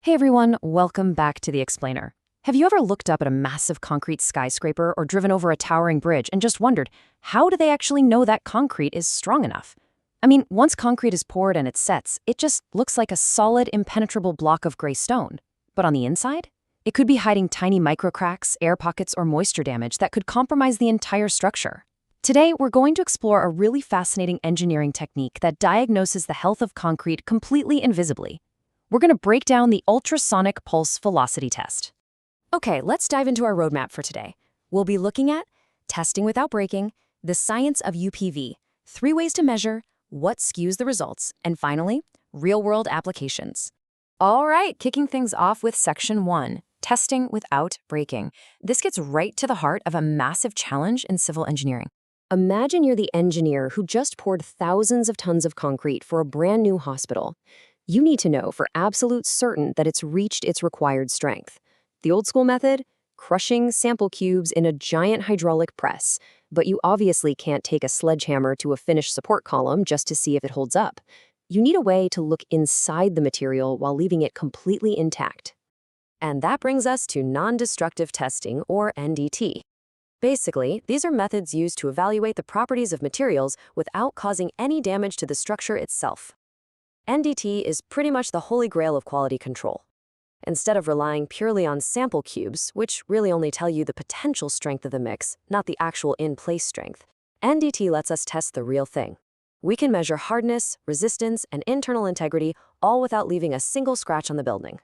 Hey everyone, welcome back to The Explainer. Have you ever looked up at a massive concrete skyscraper or driven over a towering bridge and just wondered, how do they actually know that concrete is strong enough? I mean, once concrete is poured and it sets, it just looks like a solid, impenetrable block of gray stone. But on the inside? It could be hiding tiny microcracks, air pockets, or moisture damage that could compromise the entire structure. Today, we're going to explore a really fascinating engineering technique that diagnoses the health of concrete completely invisibly. We're going to break down the ultrasonic pulse velocity test. Okay, let's dive into our roadmap for today. We'll be looking at testing without breaking, the science of UPV, 3 ways to measure, what skews the results, and finally, real-world applications. All right, kicking things off with Section 1, testing without breaking. This gets right to the heart of a massive challenge in civil engineering. Imagine you're the engineer who just poured thousands of tons of concrete for a brand new hospital. You need to know for absolute certain that it's reached its required strength. The old school method? Crushing sample cubes in a giant hydraulic press. But you obviously can't take a sledgehammer to a finished support column just to see if it holds up. You need a way to look inside the material while leaving it completely intact. And that brings us to non-destructive testing, or NDT. Basically, these are methods used to evaluate the properties of materials without causing any damage to the structure itself. NDT is pretty much the holy grail of quality control. Instead of relying purely on sample cubes, which really only tell you the potential strength of the mix, not the actual in-place strength, NDT lets us test the real thing. We can measure hardness, resistance, and internal integrity, all without leaving a single scratch on the building.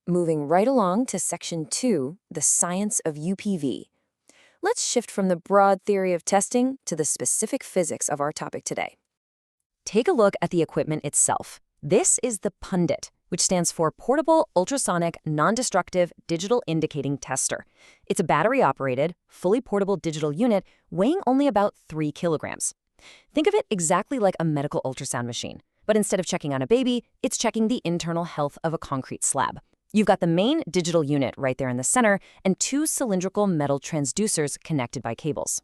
Moving right along to Section 2, the science of UPV. Let's shift from the broad theory of testing to the specific physics of our topic today. Take a look at the equipment itself. This is the Pundit, which stands for Portable Ultrasonic Non-Destructive Digital Indicating Tester. It's a battery-operated, fully portable digital unit weighing only about 3 kilograms. Think of it exactly like a medical ultrasound machine, but instead of checking on a baby, it's checking the internal health of a concrete slab. You've got the main digital unit right there in the center and 2 cylindrical metal transducers connected by cables.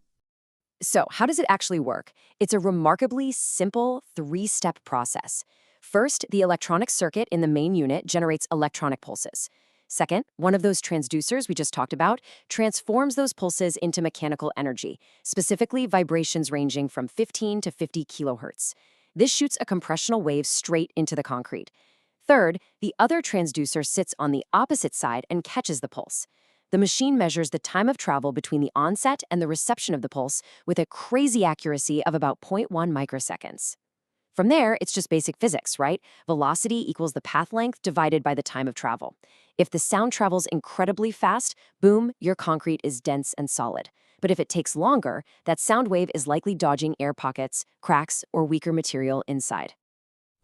So, how does it actually work? It's a remarkably simple 3-step process. First, the electronic circuit in the main unit generates electronic pulses. Second, one of those transducers we just talked about transforms those pulses into mechanical energy, specifically vibrations ranging from 15 to 50 kilohertz. This shoots a compressional wave straight into the concrete. Third, the other transducer sits on the opposite side and catches the pulse. The machine measures the time of travel between the onset and the reception of the pulse with a crazy accuracy of about 0.1 microseconds. From there, it's just basic physics, right? Velocity equals the path length divided by the time of travel. If the sound travels incredibly fast, boom, your concrete is dense and solid. But if it takes longer, that sound wave is likely dodging air pockets, cracks, or weaker material inside.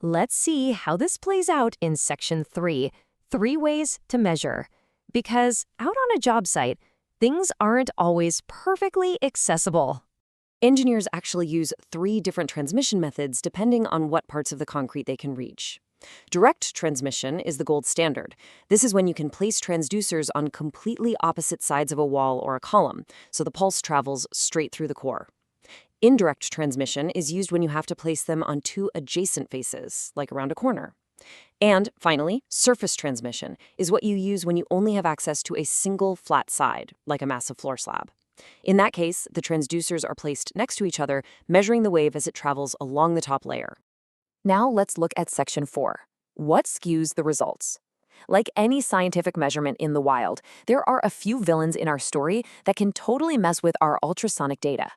Let's see how this plays out in Section 3, 3 ways to measure. Because out on a job site, things aren't always perfectly accessible. Engineers actually use 3 different transmission methods depending on what parts of the concrete they can reach. Direct transmission is the gold standard. This is when you can place transducers on completely opposite sides of a wall or a column, so the pulse travels straight through the core. Indirect transmission is used when you have to place them on 2 adjacent faces, like around a corner. And finally, surface transmission is what you use when you only have access to a single flat side, like a massive floor slab. In that case, the transducers are placed next to each other, measuring the wave as it travels along the top layer. Now let's look at Section 4. What skews the results? Like any scientific measurement in the wild, there are a few villains in our story that can totally mess with our ultrasonic data.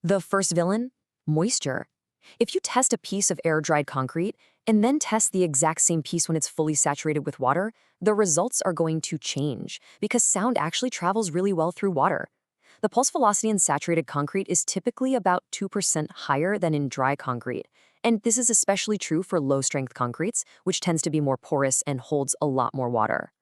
The first villain? Moisture. If you test a piece of air-dried concrete and then test the exact same piece when it's fully saturated with water, the results are going to change because sound actually travels really well through water. The pulse velocity in saturated concrete is typically about 2% higher than in dry concrete, and this is especially true for low-strength concretes, which tends to be more porous and holds a lot more water.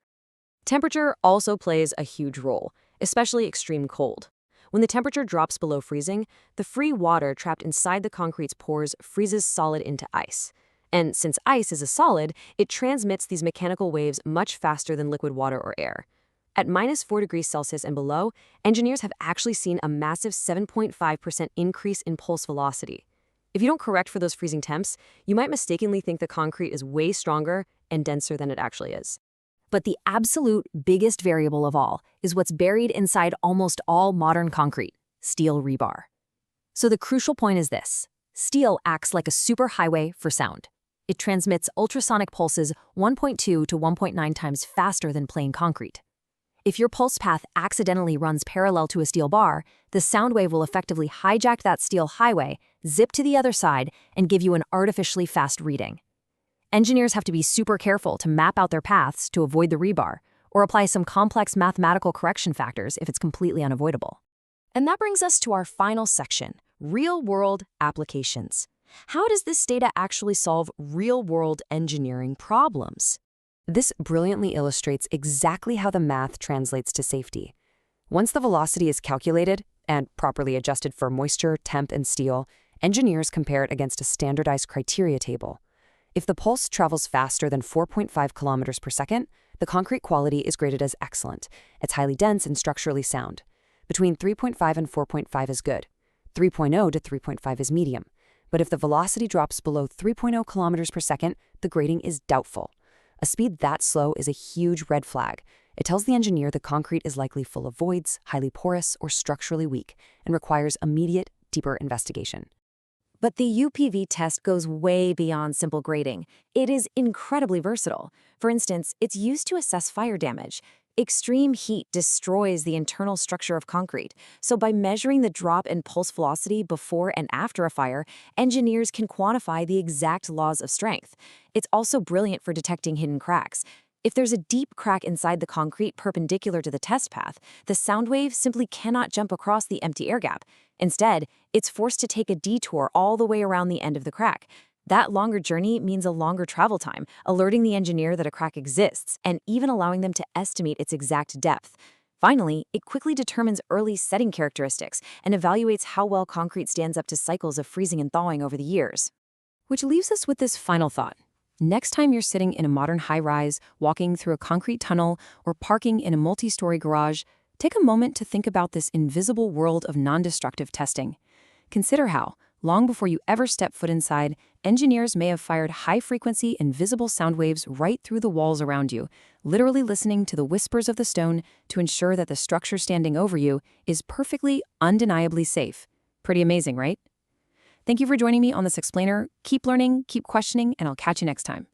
Temperature also plays a huge role, especially extreme cold. When the temperature drops below freezing, the free water trapped inside the concrete's pores freezes solid into ice. And since ice is a solid, it transmits these mechanical waves much faster than liquid water or air. At -4 degrees Celsius and below, engineers have actually seen a massive 7.5% increase in pulse velocity. If you don't correct for those freezing temps, you might mistakenly think the concrete is way stronger and denser than it actually is. But the absolute biggest variable of all is what's buried inside almost all modern concrete: steel rebar. So the crucial point is this: steel acts like a superhighway for sound. It transmits ultrasonic pulses 1.2 to 1.9 times faster than plain concrete. If your pulse path accidentally runs parallel to a steel bar, the sound wave will effectively hijack that steel highway, zip to the other side, and give you an artificially fast reading. Engineers have to be super careful to map out their paths to avoid the rebar, or apply some complex mathematical correction factors if it's completely unavoidable. And that brings us to our final section: real-world applications. How does this data actually solve real-world engineering problems? This brilliantly illustrates exactly how the math translates to safety. Once the velocity is calculated and properly adjusted for moisture, temp, and steel, engineers compare it against a standardized criteria table. If the pulse travels faster than 4.5 kilometers per second, the concrete quality is graded as excellent. It's highly dense and structurally sound. Between 3.5 and 4.5 is good. 3.0 to 3.5 is medium. But if the velocity drops below 3.0 kilometers per second, the grading is doubtful. A speed that slow is a huge red flag. It tells the engineer the concrete is likely full of voids, highly porous, or structurally weak, and requires immediate, deeper investigation. But the UPV test goes way beyond simple grading. It is incredibly versatile. For instance, it's used to assess fire damage. Extreme heat destroys the internal structure of concrete, so by measuring the drop in pulse velocity before and after a fire, engineers can quantify the exact laws of strength. It's also brilliant for detecting hidden cracks. If there's a deep crack inside the concrete perpendicular to the test path, the sound wave simply cannot jump across the empty air gap. Instead, it's forced to take a detour all the way around the end of the crack. That longer journey means a longer travel time, alerting the engineer that a crack exists, and even allowing them to estimate its exact depth. Finally, it quickly determines early setting characteristics and evaluates how well concrete stands up to cycles of freezing and thawing over the years. Which leaves us with this final thought. Next time you're sitting in a modern high-rise, walking through a concrete tunnel, or parking in a multi-story garage, take a moment to think about this invisible world of non-destructive testing. Consider how, long before you ever step foot inside, engineers may have fired high-frequency, invisible sound waves right through the walls around you, literally listening to the whispers of the stone to ensure that the structure standing over you is perfectly, undeniably safe. Pretty amazing, right? Thank you for joining me on this explainer. Keep learning, keep questioning, and I'll catch you next time.